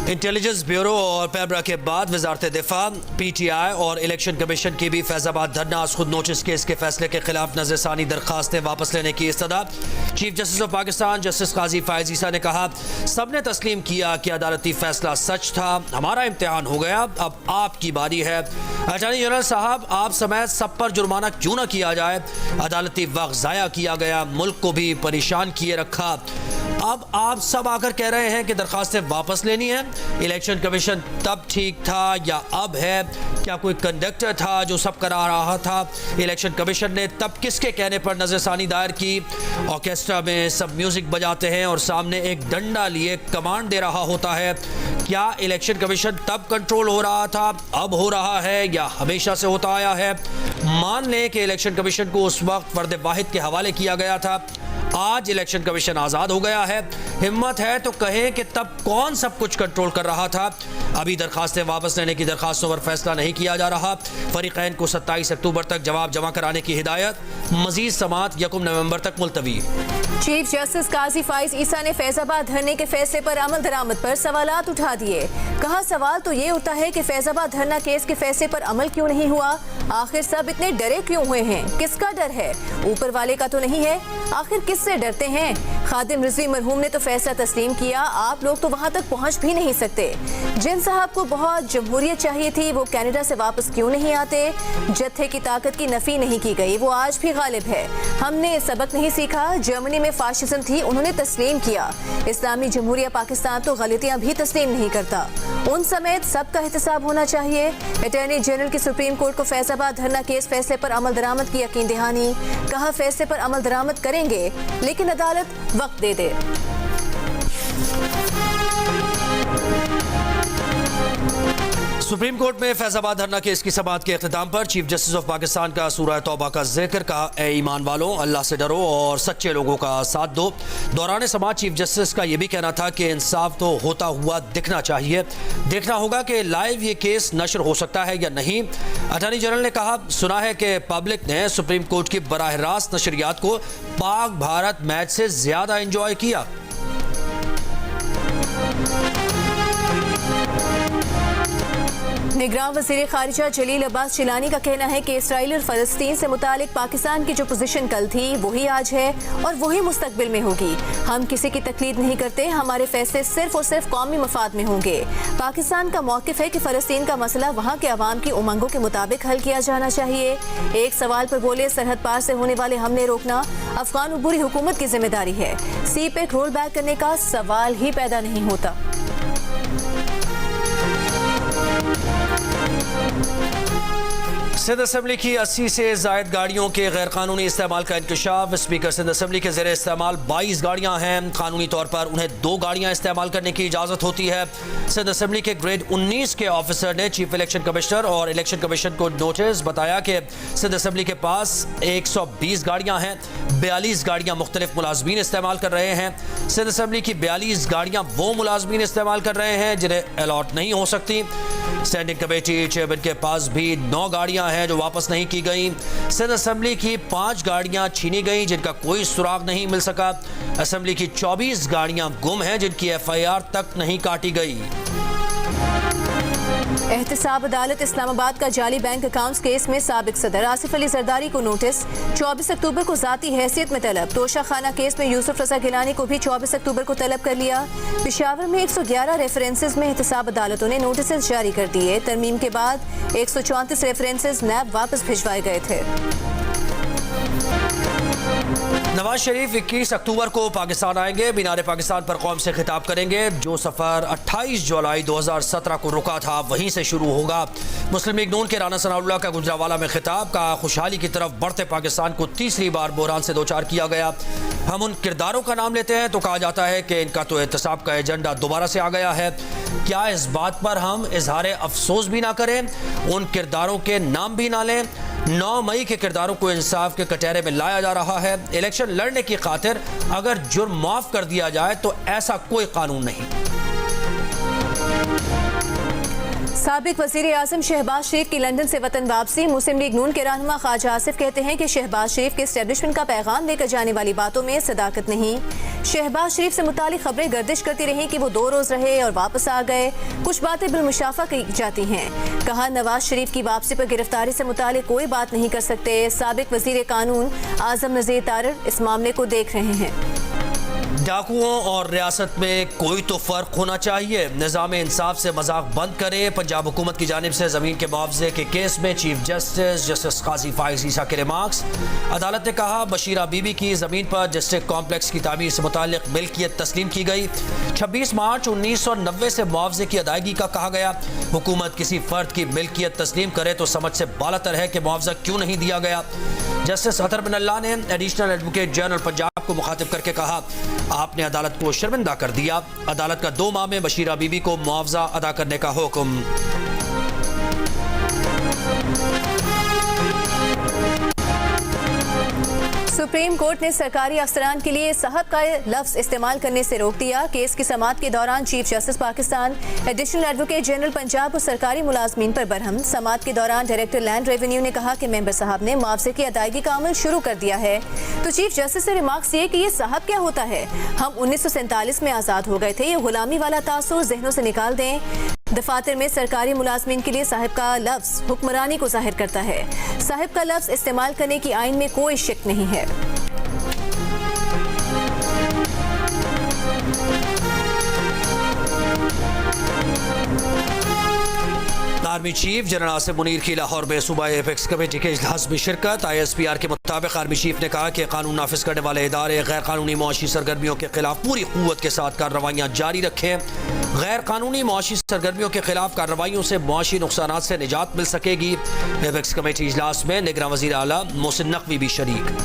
Intelligence bureau और पैमरा के बाद वजारत दिफा, PTI और इलेक्शन कमीशन की भी फैजाबाद धरना आज खुद नोटिस केस के फैसले के खिलाफ नजरसानी दरखास्तें वापस लेने की इस्तदा। Chief justice of Pakistan justice Qazi Faez Isa ने कहा, सबने तस्लीम किया कि अदालती फैसला सच था, हमारा इम्तिहान हो गया, अब आपकी बारी है। अटॉर्नी जनरल साहब, आप समेत सब पर जुर्माना क्यों न किया जाए? अदालती वक्त ज़ाया किया गया, मुल्क को भी परेशान किए रखा। अब आप सब आकर कह रहे हैं कि दरखास्तें वापस लेनी है। इलेक्शन कमीशन तब ठीक था या अब है? क्या कोई कंडक्टर था जो सब करा रहा था? इलेक्शन कमीशन ने तब किसके कहने पर नजरसानी दायर की? ऑर्केस्ट्रा में सब म्यूजिक बजाते हैं और सामने एक डंडा लिए कमांड दे रहा होता है। क्या इलेक्शन कमीशन तब कंट्रोल हो रहा था, अब हो रहा है या हमेशा से होता आया है? मान लें कि इलेक्शन कमीशन को उस वक्त फर्द वाहिद के हवाले किया गया था, आज इलेक्शन कमीशन आज़ाद हो गया है। हिम्मत है तो कहें कि तब कौन सब कुछ कंट्रोल कर रहा था? अभी दरखास्तें वापस लेने की दरखास्तों पर फैसला नहीं किया जा रहा। फरीकैन को 27 अक्टूबर तक जवाब जमा कराने की हिदायत। मजीद समात 1 नवंबर तक मुलतवी। चीफ जस्टिस काजी फायज ईसा ने फैजाबाद धरने के फैसले पर अमल दरामद पर सवालात उठा दिए। कहा, सवाल तो ये उठता है कि फैजाबाद धरना केस के फैसले पर अमल क्यों नहीं हुआ? आखिर सब इतने डरे क्यों हुए हैं? किसका डर है? ऊपर वाले का तो नहीं है? आखिर किससे डरते हैं? खादिम रिजवी मरहूम ने तो फैसला तस्लीम किया, आप लोग तो वहाँ तक पहुँच भी नहीं सकते। जिन साहब को बहुत जमहूरियत चाहिए थी, वो कनाडा से वापस क्यों नहीं आते? जत्थे की ताकत की नफी नहीं की गई, वो आज भी गालिब है। हमने सबक नहीं सीखा? जर्मनी में फाशिज्म थी, उन्होंने तस्लीम किया। इस्लामी जमहूरिया पाकिस्तान तो गलतियां भी तस्लीम नहीं करता। उन समेत सबका एहतसाब होना चाहिए। अटॉर्नी जनरल की सुप्रीम कोर्ट को फैजाबाद धरना केस फैसले पर अमल दरामद की यकीन दहानी। कहा, फैसले पर अमल दरामद करेंगे लेकिन अदालत वक्त दे दे। सुप्रीम कोर्ट में फैजाबाद धरना केस की समाअत के इख्तिताम पर चीफ जस्टिस ऑफ पाकिस्तान का सूरह तौबा का जिक्र। कहा, ए ईमान वालों, अल्लाह से डरो और सच्चे लोगों का साथ दो। दौरान समाअत चीफ जस्टिस का यह भी कहना था कि इंसाफ तो होता हुआ दिखना चाहिए, देखना होगा कि लाइव ये केस नशर हो सकता है या नहीं। अटॉर्नी जनरल ने कहा, सुना है कि पब्लिक ने सुप्रीम कोर्ट की बराह रास्त नशरियात को पाक भारत मैच से ज्यादा इंजॉय किया। निगरान वज़ीर खारिजा जलील अब्बास जिलानी का कहना है कि इसराइल और फ़लस्तीन से मुतालिक पाकिस्तान की जो पोजीशन कल थी वही आज है और वही मुस्तकबिल में होगी। हम किसी की तकलीद नहीं करते, हमारे फैसले सिर्फ और सिर्फ कौमी मफाद में होंगे। पाकिस्तान का मौक़िफ़ है कि फ़लस्तीन का मसला वहाँ के अवाम की उमंगों के मुताबिक हल किया जाना चाहिए। एक सवाल पर बोले, सरहद पार से होने वाले हमले रोकना अफगान उबूरी हुकूमत की जिम्मेदारी है। CPEC रोल बैक करने का सवाल ही पैदा नहीं होता। सिंध असम्बली की 80 से जायद गाड़ियों के गैर कानूनी इस्तेमाल का इंकशाफ। स्पीकर सिंध असम्बली के ज़ेरे इस्तेमाल 22 गाड़ियाँ हैं। कानूनी तौर पर उन्हें 2 गाड़ियाँ इस्तेमाल करने की इजाज़त होती है। सिंध असम्बली के ग्रेड 19 के ऑफिसर ने चीफ इलेक्शन कमिश्नर और इलेक्शन कमीशन को नोटिस। बताया कि सिंध असम्बली के पास 120 गाड़ियाँ हैं, 42 गाड़ियाँ मुख्तलिफ मुलाजमीन इस्तेमाल कर रहे हैं। सिंध असम्बली की 42 गाड़ियाँ वो मुलाजमीन इस्तेमाल कर रहे हैं जिन्हें अलॉट नहीं हो सकती। स्टैंडिंग कमेटी चेयरमैन के पास भी 9 गाड़ियां हैं जो वापस नहीं की गई। सिंध असम्बली की 5 गाड़ियां छीनी गई जिनका कोई सुराग नहीं मिल सका। असम्बली की 24 गाड़ियां गुम हैं जिनकी FIR तक नहीं काटी गई। एहतसाब अदालत इस्लामाबाद का जाली बैंक अकाउंट्स केस में साबिक सदर आसिफ अली जरदारी को नोटिस। 24 अक्टूबर को जाती हैसियत में तलब। तोशा खाना केस में यूसुफ रजा गिलानी को भी 24 अक्टूबर को तलब कर लिया। पेशावर में 111 रेफरेंसेज में एहतसाब अदालतों ने नोटिस जारी कर दिए। तरमीम के बाद 134 रेफरेंसेज नैब वापस भिजवाए गए थे। नवाज शरीफ 21 अक्टूबर को पाकिस्तान आएंगे। मीनार पाकिस्तान पर कौम से खिताब करेंगे। जो सफ़र 28 जुलाई 2017 को रुका था वहीं से शुरू होगा। मुस्लिम लीग नून के राना सनाउल्लाह का गुजरावाला में खिताब। का खुशहाली की तरफ बढ़ते पाकिस्तान को तीसरी बार बहरान से दोचार किया गया। हम उन किरदारों का नाम लेते हैं तो कहा जाता है कि इनका तो एहतसाब का एजेंडा दोबारा से आ गया है। क्या इस बात पर हम इजहार अफसोस भी ना करें, उन किरदारों के नाम भी ना लें? 9 मई के किरदारों को इंसाफ के कटहरे में लाया जा रहा है। इलेक्शन लड़ने की खातिर अगर जुर्म माफ कर दिया जाए तो ऐसा कोई कानून नहीं। साबिक वजीर आजम शहबाज शरीफ की लंदन से वतन वापसी। मुस्लिम लीग नून के रहनुमा ख्वाजा आसिफ कहते हैं कि शहबाज शरीफ के एस्टेब्लिशमेंट का पैगाम लेकर जाने वाली बातों में सदाकत नहीं। शहबाज शरीफ से मुतालिक खबरें गर्दिश करती रही कि वो 2 रोज रहे और वापस आ गए। कुछ बातें बिलमुशाफा की जाती हैं। कहा, नवाज शरीफ की वापसी पर गिरफ्तारी से मुतालिक कोई बात नहीं कर सकते। साबिक वजीर कानून आजम नज़ीर तारर इस मामले को देख रहे हैं। डाकुओं और रियासत में कोई तो फर्क होना चाहिए। निज़ाम इंसाफ से मजाक बंद करे। पंजाब हुकूमत की जानिब से जमीन के मुआवजे के केस में चीफ जस्टिस काजी फाइज ईसा के रिमार्क्स। अदालत ने कहा, बशीरा बीबी की जमीन पर डिस्ट्रिक्ट कॉम्प्लेक्स की तामीर से मुताल्लिक मिल्कियत तस्लीम की गई। 26 मार्च 1990 से मुआवजे की अदायगी का कहा गया। हुकूमत किसी फर्द की मिल्कियत तस्लीम करे तो समझ से बालातर है कि मुआवजा क्यों नहीं दिया गया। जस्टिस अतर बिन अल्लाह ने एडिशनल एडवोकेट जनरल पंजाब को मुखातिब करके कहा, आपने अदालत को शर्मिंदा कर दिया। अदालत का 2 माह में बशीरा बीबी को मुआवजा अदा करने का हुक्म। सुप्रीम कोर्ट ने सरकारी अफसरान के लिए साहब का लफ्ज इस्तेमाल करने से रोक दिया। केस की समाअत के दौरान chief justice Pakistan, additional advocate general Punjab और सरकारी मुलाजमीन पर बरहम। समाअत के दौरान डायरेक्टर लैंड रेवेन्यू ने कहा कि मेंबर साहब ने मुआवजे की अदायगी का अमल शुरू कर दिया है। तो चीफ जस्टिस से रिमार्क्स ये कि ये साहब क्या होता है। हम 1947 में आज़ाद हो गए थे। ये गुलामी वाला तासुर जहनों से निकाल दें। दफातर में सरकारी मुलाजमीन के लिए साहिब का लफ्ज हुक्मरानी को जाहिर करता है। साहिब का लफ्ज इस्तेमाल करने की आइन में कोई शक नहीं है। Army chief general Asim Munir की लाहौर में सूबाई एपेक्स कमेटी के इजलास में शिरकत। ISPR के मुताबिक आर्मी चीफ ने कहा कि कानून नाफिज करने वाले इदारे गैर कानूनी मुआशी सरगर्मियों के खिलाफ पूरी कुव्वत के साथ कार्रवाइयाँ जारी रखें। गैर कानूनी मुआशी सरगर्मियों के खिलाफ कार्रवाइयों से मुआशी नुकसानात से निजात मिल सकेगी। एपेक्स कमेटी इजलास में निगरान वज़ीर आला मोहसिन नकवी भी शरीक।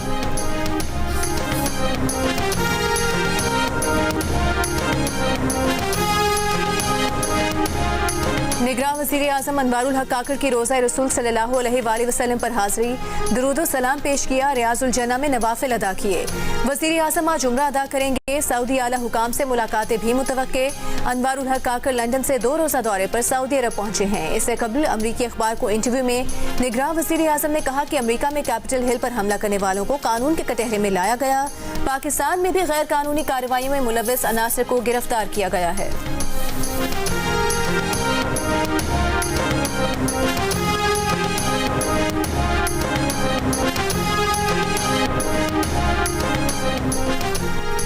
निगरान वज़ीर आज़म अनवारुल हक काकर की रोज़ा रसूल सल्लल्लाहु अलैहि वसल्लम पर हाज़री, दुरूद सलाम पेश किया। रियाजुल जन्ना में नवाफिल अदा किए। वज़ीर आज़म आज उम्रा अदा करेंगे। सऊदी आला हुकाम से मुलाकातें भी मुतवक्के। अनवारुल हक काकर लंदन से 2 रोज़ा दौरे पर सऊदी अरब पहुंचे हैं। इससे कबल अमरीकी अखबार को इंटरव्यू में निगरान वज़ीर आज़म ने कहा कि अमरीका में कैपिटल हिल पर हमला करने वालों को कानून के कटहरे में लाया गया। पाकिस्तान में भी गैर कानूनी कार्रवाइयों में मुलव्वस अनासर को गिरफ्तार किया गया है।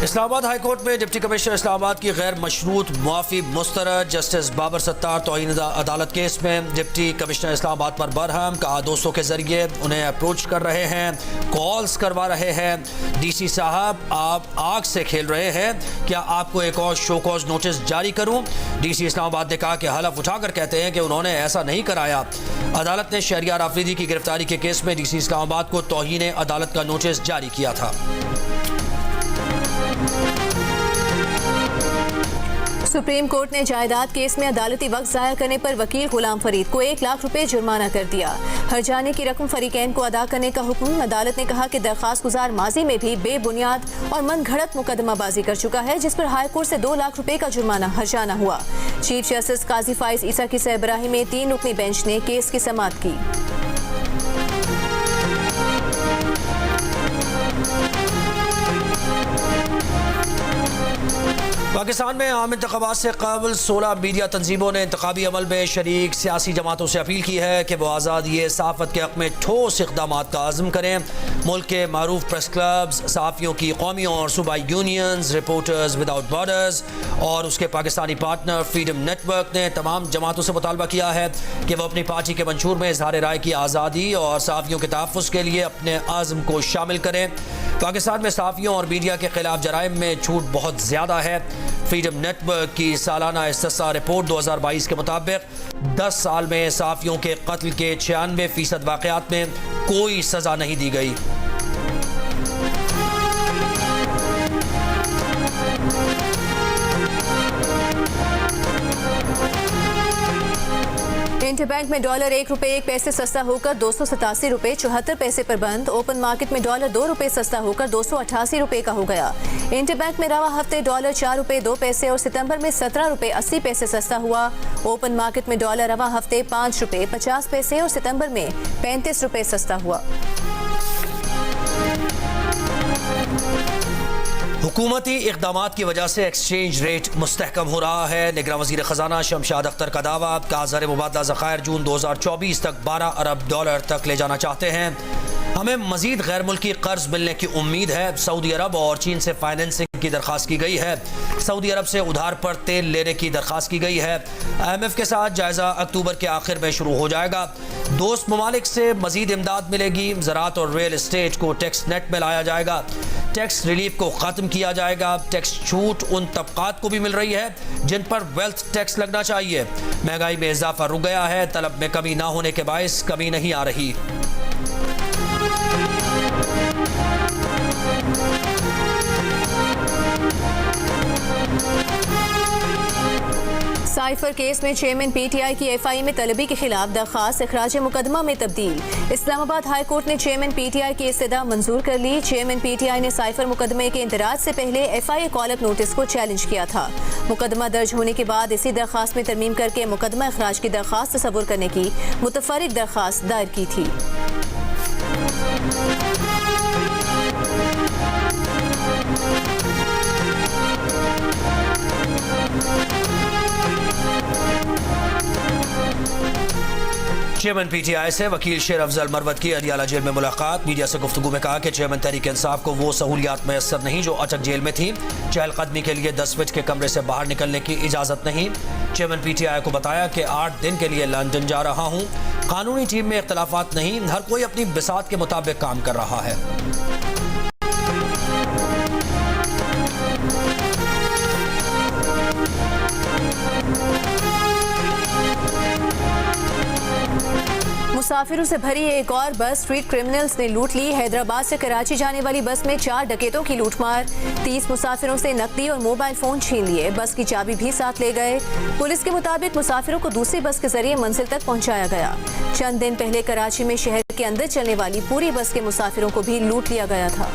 इस्लामाबाद हाई कोर्ट में डिप्टी कमिश्नर इस्लामाबाद की गैर मशरूत मुआफ़ी मुस्तरद। जस्टिस बाबर सत्तार तौहीन अदालत केस में डिप्टी कमिश्नर इस्लामाबाद पर बरहम। कहा, दोस्तों के जरिए उन्हें अप्रोच कर रहे हैं, कॉल्स करवा रहे हैं। DC साहब, आप आग से खेल रहे हैं। क्या आपको एक और शो कॉज नोटिस जारी करूं? DC इस्लामाबाद ने कहा कि हलफ उठाकर कहते हैं कि उन्होंने ऐसा नहीं कराया। अदालत ने शहरियार आफरीदी की गिरफ्तारी के केस में DC इस्लामाबाद को तौहीन अदालत का नोटिस जारी किया था। सुप्रीम कोर्ट ने जायदाद केस में अदालती वक्त जाया करने पर वकील गुलाम फरीद को 1 लाख रुपए जुर्माना कर दिया। हर्जाने की रकम फरीकैन को अदा करने का हुक्म। अदालत ने कहा कि दरखास्त गुजार माजी में भी बेबुनियाद और मन घड़त मुकदमाबाजी कर चुका है, जिस पर हाई कोर्ट से 2 लाख रुपए का जुर्माना हर्जाना हुआ। चीफ जस्टिस काजी फाइज ईसा की सरबराही में 3 रुकनी बेंच ने केस की समाअत की। पाकिस्तान में आम इंतखाबात से कबल 16 मीडिया तंजीमों ने इंतखाबी अमल में शरीक सियासी जमातों से अपील की है कि वह आज़ादी सहाफ़त के हक़ में ठोस इक़दाम का आज़म करें। मुल्क के मारूफ प्रेस क्लब्स, सहाफ़ियों की कौमी और सूबाई यूनियंस, रिपोर्टर्स विदाउट बॉर्डर्स और उसके पाकिस्तानी पार्टनर फ्रीडम नेटवर्क ने तमाम जमातों से मुतालबा किया है कि वह अपनी पार्टी के मंशूर में इज़हार राय की आज़ादी और सहाफ़ियों के तहफ़्फ़ुज़ के लिए अपने आज़म को शामिल करें। पाकिस्तान में सहाफ़ियों और मीडिया के खिलाफ जराइम में छूट बहुत ज़्यादा है। फ्रीडम नेटवर्क की सालाना इस्तिस्सा रिपोर्ट 2022 के मुताबिक 10 साल में सहाफ़ियों के कत्ल के 96% वाक़यात में कोई सज़ा नहीं दी गई। इंटरबैंक में डॉलर 1 रुपए 1 पैसे सस्ता होकर 287 रुपए 74 पैसे पर बंद। ओपन मार्केट में डॉलर 2 रुपए सस्ता होकर 288 रुपए का हो गया। इंटरबैंक में रवा हफ्ते डॉलर 4 रुपए 2 पैसे और सितंबर में 17 रुपए 80 पैसे सस्ता हुआ। ओपन मार्केट में डॉलर रवा हफ्ते 5 रुपए 50 पैसे और सितंबर में 35 रुपए सस्ता हुआ। हुकूमती इक़दामात की वजह से एक्सचेंज रेट मुस्तहकम हो रहा है। निगरान वज़ीर ख़जाना शमशाद अख्तर का दावा, ज़र मुबादला ज़खायर जून 2024 तक 12 अरब डॉलर तक ले जाना चाहते हैं। हमें मज़ीद गैर मुल्की कर्ज मिलने की उम्मीद है। सऊदी अरब और चीन से फाइनेंसिंग की दरख्वास्त की गई है। सऊदी अरब से उधार पर तेल लेने की दरख्वास्त की गई है। IMF के साथ जायज़ा अक्टूबर के आखिर में शुरू हो जाएगा। दोस्त ममालिक से मज़ीद इमदाद मिलेगी। ज़राअत और रियल इस्टेट को टैक्स नेट में लाया जाएगा। टैक्स रिलीफ को ख़त्म किया जाएगा। टैक्स छूट उन तबकात को भी मिल रही है जिन पर वेल्थ टैक्स लगना चाहिए। महंगाई में इजाफा रुक गया है। तलब में कमी ना होने के बायस कमी नहीं आ रही। साइफर केस में चेयरमैन PTI की FI में तलबी के खिलाफ दरख्वास्त इखराज मुकदमा में तब्दील। इस्लामाबाद हाई कोर्ट ने चेयरमैन PTI की इस्तदा मंजूर कर ली। चेयरमैन PTI ने साइफर मुकदमे के इंदराज से पहले FIA कॉल-अप नोटिस को चैलेंज किया था। मुकदमा दर्ज होने के बाद इसी दरख्वास्त में तरमीम करके मुकदमा इखराज की दरख्वास्त तस्वुर करने की मुतफर्रिक दरख्वास्त दायर की थी। चेयरमैन PTI से वकील शेर अफजल मरवत की अडियाला जेल में मुलाकात। मीडिया से गुफ्तगू में कहा कि चेयरमैन तहरीक इंसाफ को वो सहूलियात मैसर नहीं जो अचक जेल में थी। चहलकदमी के लिए 10 फीट के कमरे से बाहर निकलने की इजाज़त नहीं। चेयरमैन PTI को बताया कि 8 दिन के लिए लंदन जा रहा हूँ। कानूनी टीम में इख्तलाफात नहीं, हर कोई अपनी बिसात के मुताबिक काम कर रहा है। मुसाफिरों से भरी एक और बस स्ट्रीट क्रिमिनल्स ने लूट ली। हैदराबाद से कराची जाने वाली बस में 4 डकैतों की लूटमार। 30 मुसाफिरों से नकदी और मोबाइल फोन छीन लिए। बस की चाबी भी साथ ले गए। पुलिस के मुताबिक मुसाफिरों को दूसरी बस के जरिए मंजिल तक पहुंचाया गया। चंद दिन पहले कराची में शहर के अंदर चलने वाली पूरी बस के मुसाफिरों को भी लूट लिया गया था।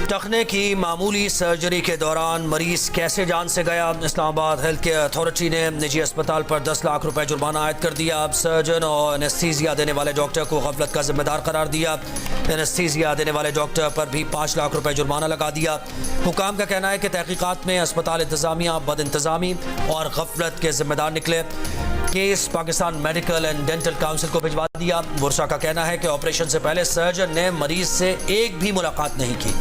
टखने की मामूली सर्जरी के दौरान मरीज कैसे जान से गया। इस्लामाबाद हेल्थ केयर अथॉरिटी ने निजी अस्पताल पर 10 लाख रुपए जुर्माना आयद कर दिया। सर्जन और एनेस्थीसिया देने वाले डॉक्टर को गफलत का जिम्मेदार करार दिया। एनेस्थीसिया देने वाले डॉक्टर पर भी 5 लाख रुपए जुर्माना लगा दिया। हुकाम का कहना है कि तहकीकात में अस्पताल इंतजामिया बदइंतजामी और गफलत के जिम्मेदार निकले। Case Pakistan medical and dental council को भिजवा दिया। बुरसा का कहना है कि ऑपरेशन से पहले सर्जन ने मरीज से एक भी मुलाकात नहीं की।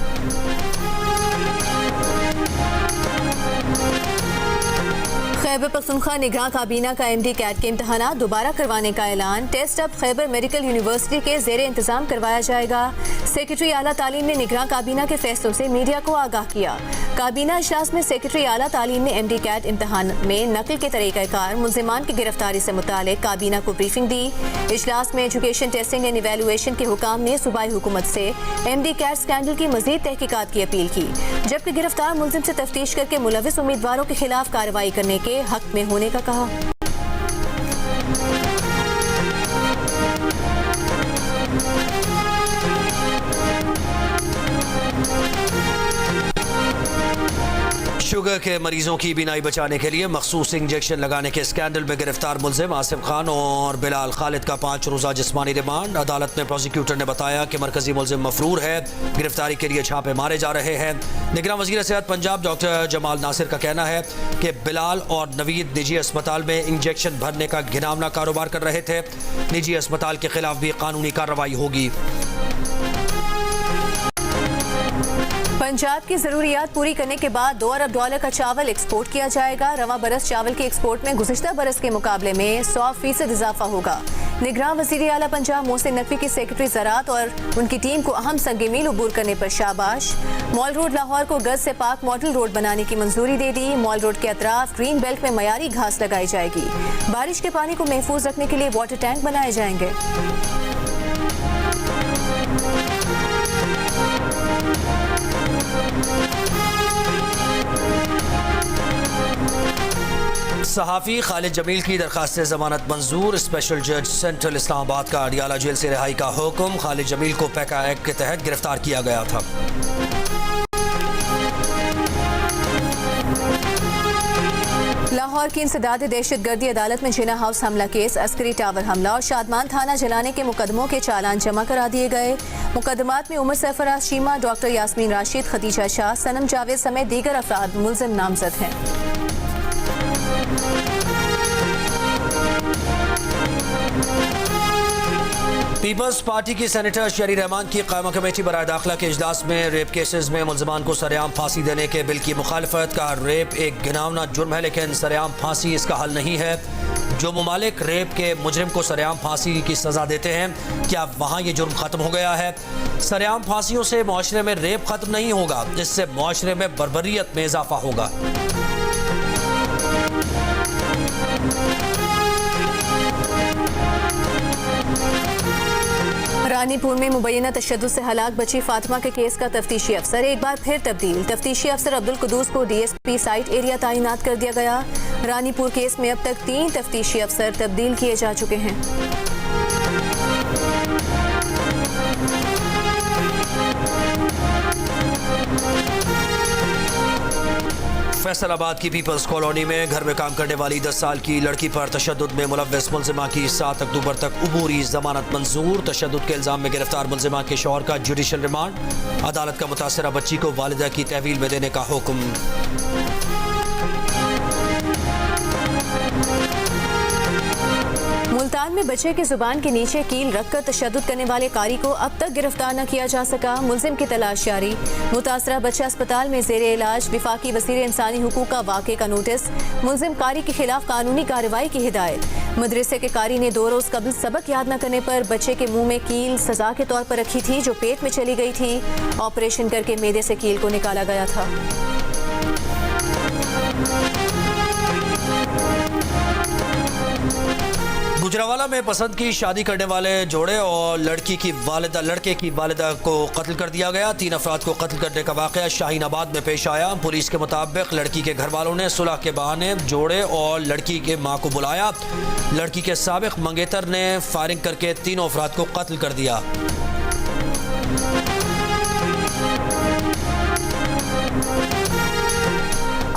खैबर पख्तूनख्वा निगरान काबीना का MD कैट के इम्तहानात दोबारा करवाने का ऐलान। टेस्ट अब खैबर मेडिकल यूनिवर्सिटी के ज़ेरे इंतजाम करवाया जाएगा। सेक्रेटरी आला तालीम ने निगरान काबीना के फैसलों से मीडिया को आगाह किया। काबीना इजलास में सेक्रेटरी आला तालीम ने MD कैट इम्तहान में नकल के तरीक़ाकार मुल्ज़िमान की गिरफ्तारी से मुतालिक काबीना को ब्रीफिंग दी। इजलास में एजुकेशन टेस्टिंग एंड इवैल्यूएशन के हुकाम ने सूबाई हुकूमत से MD कैट स्कैंडल की मज़ीद तहकीकात की अपील की, जबकि गिरफ्तार मुल्ज़िम से तफ्तीश करके मुलविस उम्मीदवारों के खिलाफ कार्रवाई करने के हक में होने का कहा। शुगर के मरीजों की बीनाई बचाने के लिए मखसूस इंजेक्शन लगाने के स्कैंडल में गिरफ्तार मुल्जिम आसिफ खान और बिलाल खालिद का 5 रोज़ा जिस्मानी रिमांड। अदालत में प्रोसिक्यूटर ने बताया कि मरकजी मुल्जिम मफरूर है, गिरफ्तारी के लिए छापे मारे जा रहे हैं। निगरान वज़ीर सेहत पंजाब डॉक्टर जमाल नासिर का कहना है कि बिलाल और नवीद निजी अस्पताल में इंजेक्शन भरने का घिनौना कारोबार कर रहे थे। निजी अस्पताल के खिलाफ भी कानूनी कार्रवाई होगी। पंजाब की जरूरियात पूरी करने के बाद 2 अरब डॉलर का चावल एक्सपोर्ट किया जाएगा। रवा बरस चावल के एक्सपोर्ट में गुज़िश्ता बरस के मुकाबले में 100% इजाफा होगा। निगरान वज़ीर आला पंजाब मोहसिन नकवी की सेक्रेटरी ज़राअत और उनकी टीम को अहम संग मील अबूर करने पर शाबाश। मॉल रोड लाहौर को गज से पाक मॉडल रोड बनाने की मंजूरी दे दी। मॉल रोड के अतराफ ग्रीन बेल्ट में मयारी घास लगाई जाएगी। बारिश के पानी को महफूज रखने के लिए वाटर टैंक बनाए जाएंगे। सहाफ़ी खालिद जमील की दरखास्त जमानत मंजूर। स्पेशल जज सेंट्रल इस्लामाबाद का अडियाला जेल से रिहाई का हुक्म। खालिद जमील को पैका एक्ट के तहत गिरफ्तार किया गया था। लाहौर की इंसदाद दहशत गर्दी अदालत में जिना हाउस हमला केस, अस्करी टावर हमला और शादमान थाना जलाने के मुकदमों के चालान जमा करा दिए गए। मुकदमात में उमर सरफराज चीमा, डॉक्टर यास्मीन राशिद, खदीजा शाह, सनम जावेद समेत दीगर अफराद मुल्जिम नामजद हैं। पीपल्स पार्टी की सेनेटर शरी रहमान की कायमा कमेटी बराए दाखिला के इजलास में रेप केसेस में मुल्जिमान को सरेआम फांसी देने के बिल की मुखालफत। का रेप एक घिनौना जुर्म है लेकिन सरेआम फांसी इसका हल नहीं है। जो ममालिक रेप के मुजरिम को सरेआम फांसी की सजा देते हैं, क्या वहाँ ये जुर्म खत्म हो गया है? सरेआम फांसियों से माशरे में रेप खत्म नहीं होगा, इससे माशरे में बर्बरियत में इजाफा होगा। रानीपुर में मुबैना तशद्दुद से हलाक बची फातिमा के केस का तफ्तीशी अफसर एक बार फिर तब्दील। तफ्तीशी अफसर अब्दुल कुदूस को DSP साइट एरिया तैनात कर दिया गया। रानीपुर केस में अब तक 3 तफ्तीशी अफसर तब्दील किए जा चुके हैं। फैसलाबाद की पीपल्स कॉलोनी में घर में काम करने वाली 10 साल की लड़की पर तशद्दुद में मुलव्वस मुल्जिमा की 7 अक्टूबर तक अबूरी जमानत मंजूर। तशद्दुद के इल्जाम में गिरफ्तार मुल्जिमा के शौहर का जुडिशल रिमांड। अदालत का मुतासरा बच्ची को वालिदा की तहवील में देने का हुक्म। मुल्तान में बच्चे की जुबान के नीचे कील रखकर तशद्दुद करने वाले कारी को अब तक गिरफ्तार न किया जा सका। मुल्जिम की तलाश जारी। मुतासरा बच्चा अस्पताल में जेर इलाज। विफाकी वज़ीर इंसानी हुकूक का वाक़े का नोटिस। मुल्जिम कारी के खिलाफ कानूनी कार्रवाई की हिदायत। मदरसे के कारी ने 2 रोज कबल सबक याद न करने पर बच्चे के मुंह में कील सजा के तौर पर रखी थी जो पेट में चली गई थी। ऑपरेशन करके मैदे से कील को निकाला गया था। गुजरावाला में पसंद की शादी करने वाले जोड़े और लड़के की वालिदा को कत्ल कर दिया गया। 3 अफराद को कत्ल करने का वाक़या शाहीनाबाद में पेश आया। पुलिस के मुताबिक लड़की के घर वालों ने सुलह के बहाने जोड़े और लड़की के मां को बुलाया। लड़की के साबिक मंगेतर ने फायरिंग करके 3 अफराद को कत्ल कर दिया।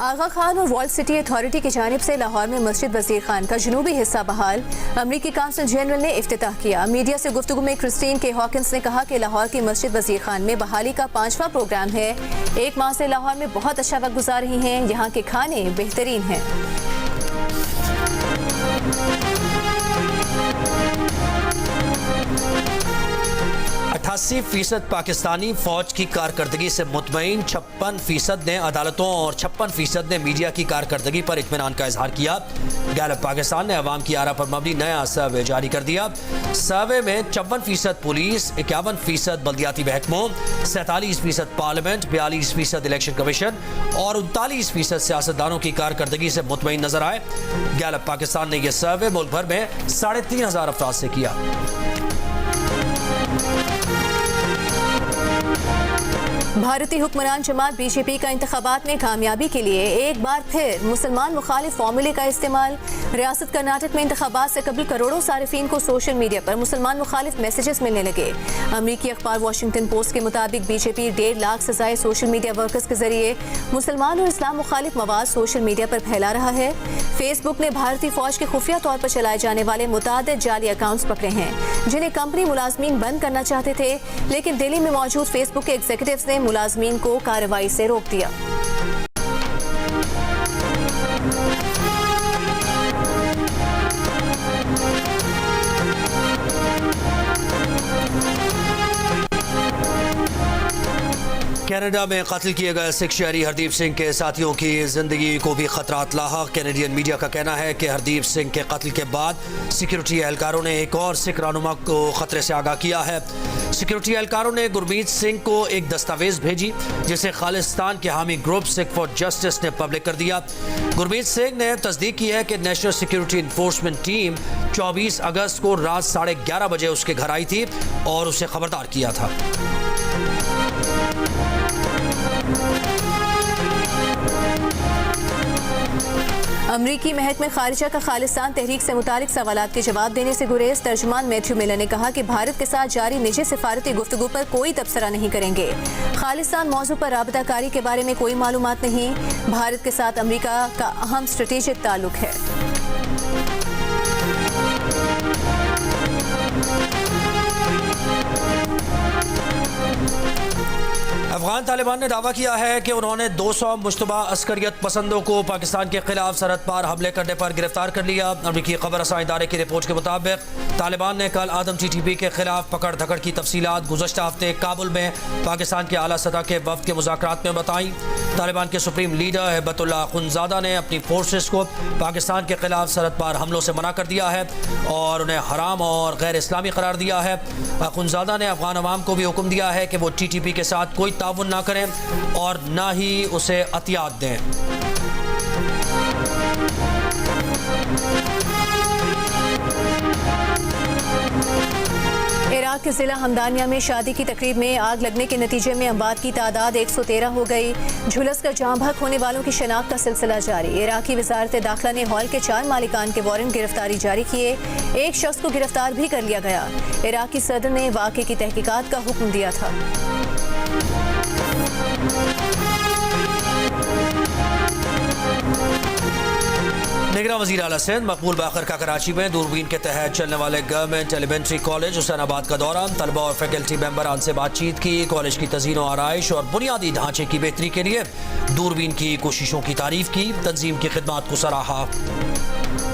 आगा खान और वॉल्ट सिटी अथॉरिटी की जानिब से लाहौर में मस्जिद वजीर खान का जनूबी हिस्सा बहाल। अमरीकी काउंसिल जनरल ने इफ्तिताह किया। मीडिया से गुफ्तगू में क्रिस्टीन के हॉकिंस ने कहा कि लाहौर की मस्जिद वजीर खान में बहाली का 5वां प्रोग्राम है। 1 माह से लाहौर में बहुत अच्छा वक्त गुजार रही हैं। यहाँ के खाने बेहतरीन हैं। 88% पाकिस्तानी फौज की कारकर्दगी से मुतमईन। 56% ने अदालतों और 56% ने मीडिया की कारकर्दगी पर इत्मीनान का इजहार किया। गैलप पाकिस्तान ने अवाम की आरा पर मबनी नया सर्वे जारी कर दिया। सर्वे में 54% पुलिस, 51% बल्दियाती महकमों, 47% पार्लियामेंट, 42% इलेक्शन कमीशन और 39% सियासतदानों की कारकर्दगी से मुतमईन नजर आए। गैलप पाकिस्तान ने यह सर्वे मुल्क भर में 3500 अफराद से किया। भारतीय हुक्मरान जमात BJP का इंतखाबात में कामयाबी के लिए एक बार फिर मुसलमान मुखालिफ फॉर्मूले का इस्तेमाल। रियासत कर्नाटक में इंतखाबात से कबल करोड़ों सारिफीन को सोशल मीडिया पर मुसलमान मुखालिफ मैसेजेस मिलने लगे। अमरीकी अखबार वॉशिंगटन पोस्ट के मुताबिक BJP 1.5 लाख से ज़ायद सोशल मीडिया वर्कर्स के जरिए मुसलमान और इस्लाम मुखालिफ मवाद सोशल मीडिया पर फैला रहा है। फेसबुक ने भारतीय फौज के खुफिया तौर पर चलाए जाने वाले मुतादिद जाली अकाउंट्स पकड़े हैं जिन्हें कंपनी मुलाजमीन बंद करना चाहते थे, लेकिन दिल्ली में मौजूद फेसबुक के एग्जीक्यूटिव्स ने मुलाजमीन को कार्रवाई से रोक दिया। कनाडा में कत्ल किए गए सिख शहरी हरदीप सिंह के साथियों की जिंदगी को भी खतरात लाहक। कैनेडियन मीडिया का कहना है कि हरदीप सिंह के कत्ल के बाद सिक्योरिटी एहलकारों ने एक और सिख रहनुमा को खतरे से आगाह किया है। सिक्योरिटी एहलकारों ने गुरमीत सिंह को एक दस्तावेज भेजी जिसे खालिस्तान के हामी ग्रुप सिख फॉर जस्टिस ने पब्लिक कर दिया। गुरमीत सिंह ने तस्दीक की है कि नेशनल सिक्योरिटी इन्फोर्समेंट टीम 24 अगस्त को रात 11:30 बजे उसके घर आई थी और उसे खबरदार किया था। अमरीकी महकमे खारिजा का खालिस्तान तहरीक से मुतालिक सवालात के जवाब देने से गुरेज। तर्जुमान मैथ्यू मिलर ने कहा कि भारत के साथ जारी निजी सिफारती गुफ्तगू पर कोई तबसरा नहीं करेंगे। खालिस्तान मौजू पर राबताकारी के बारे में कोई मालूमात नहीं। भारत के साथ अमरीका का अहम स्ट्रेटेजिक ताल्लुक है। अफगान तालिबान ने दावा किया है कि उन्होंने 200 मुश्तबा अस्करियत पसंदों को पाकिस्तान के खिलाफ सरहद पार हमले करने पर गिरफ्तार कर लिया। अमरीकी खबर रसां इदारे की रिपोर्ट के मुताबिक तालिबान ने कल आदम TTP के खिलाफ पकड़ धकड़ की तफसीलात गुज़श्ता हफ्ते काबुल में पाकिस्तान के आला सतह के वफ्द के मुज़ाकरात में बताई। तालिबान के सुप्रीम लीडर हिब्बतुल्लाह अखुंज़ादा ने अपनी फोर्सेस को पाकिस्तान के खिलाफ सरहद पार हमलों से मना कर दिया है और उन्हें हराम और गैर इस्लामी करार दिया है। अखुंज़ादा ने अफगान अवाम को भी हुक्म दिया है कि वो TTP के साथ कोई ताउन ना करें और ना ही उसे अतियात दें। इराक के जिला हमदानिया में शादी की तकरीब में आग लगने के नतीजे में अमवात की तादाद 113 हो गई। झुलस कर जाँ बहक होने वालों की शनाख्त का सिलसिला जारी। इराकी वजारत दाखिला ने हॉल के 4 मालिकान के वारंट गिरफ्तारी जारी किए। एक शख्स को गिरफ्तार भी कर लिया गया। इराकी सदर ने वाक़े की तहकीकात का हुक्म दिया था। निगरान वज़ीर आला सिंध मकबूल बाकर का कराची में दूरबीन के तहत चलने वाले गवर्नमेंट एलिमेंट्री कॉलेज हुसैनाबाद का दौरा। तलबा और फैकल्टी मेंबरान से बातचीत की। कॉलेज की तज़ीन व आराइश और बुनियादी ढांचे की बेहतरी के लिए दूरबीन की कोशिशों की तारीफ की। तंजीम की खिदमात को सराहा।